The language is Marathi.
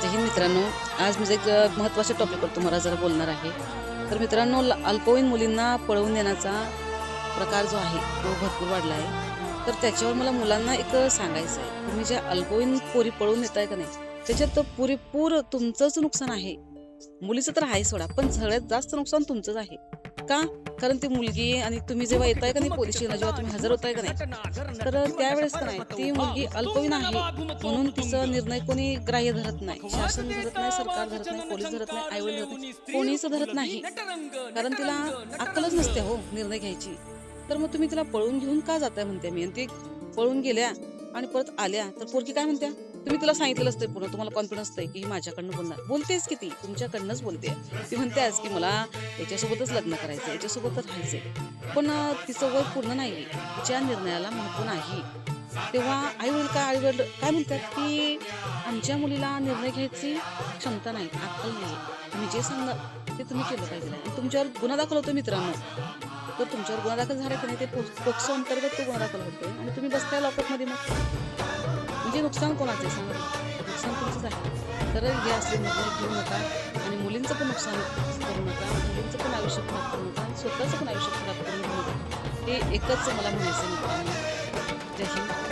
जय हिंद मित्रांनो, आज मी एक महत्त्वाच्या टॉपिकवर तुम्हाला जरा बोलणार आहे. तर मित्रांनो, अल्पवयीन मुलींना पळवून देण्याचा प्रकार जो आहे तो भरपूर वाढला आहे. तर त्याच्यावर मला मुलांना एक सांगायचं आहे, तुम्ही ज्या अल्पवयीन पोरी पळवून नेताय का नाही, त्याच्यात पुरेपूर तुमचंच नुकसान आहे. मुलीचं तर आहे सोडा, पण सगळ्यात जास्त नुकसान तुमचंच आहे. का? कारण ती मुलगी आणि तुम्ही जेव्हा येताय का नाही पोलीस स्टेशनला, जेव्हा तुम्ही हजर होताय का नाही, तर त्यावेळेस का नाही ती मुलगी अल्पवयीन आहे म्हणून तिचा निर्णय कोणी ग्राह्य धरत नाही. शासन धरत नाही, सरकार धरत नाही, पोलीस धरत नाही, आईवडील धरत नाही, कोणीच धरत नाही. कारण तिला अक्कलच नसते हो निर्णय घ्यायची. तर मग तुम्ही तिला पळून घेऊन का जाताय म्हणते मी. आणि ती पळून गेल्या आणि परत आल्या तर पोरगी काय म्हणत्या, तुम्ही तिला सांगितलेलं असतं पूर्ण, तुम्हाला कॉन्फिडन्स आहे की ही माझ्याकडनं बोलणार, बोलतेस की ती तुमच्याकडनंच बोलते. ती म्हणते आज की मला याच्यासोबतच लग्न करायचं, याच्यासोबतच राहायचंय. पण तिचं वय पूर्ण नाही, तिच्या निर्णयाला महत्व नाही. तेव्हा आईवडील काय म्हणतात की आमच्या मुलीला निर्णय घ्यायची क्षमता नाही, अक्कल नाही. तुम्ही जे सांगणार ते तुम्ही केलं पाहिजे. आणि तुमच्यावर गुन्हा दाखल होतो मित्रांनो. तर तुमच्यावर गुन्हा दाखल झाला की नाही, ते पोक्सो अंतर्गत तो गुन्हा दाखल होतोय आणि तुम्ही बसताय लॉकअपमध्ये. मग म्हणजे नुकसान कोणाचं आहे सांगा, नुकसान तुमचंच आहे. तर हे असले निर्णय घेऊ नका आणि मुलींचं पण नुकसान करू नका, मुलींचं पण आयुष्य खराब करू नका आणि स्वतःचं पण आयुष्य खराब करून घेऊ नका. हे एकच मला म्हणायचं मित्रांनो. जय हिंद.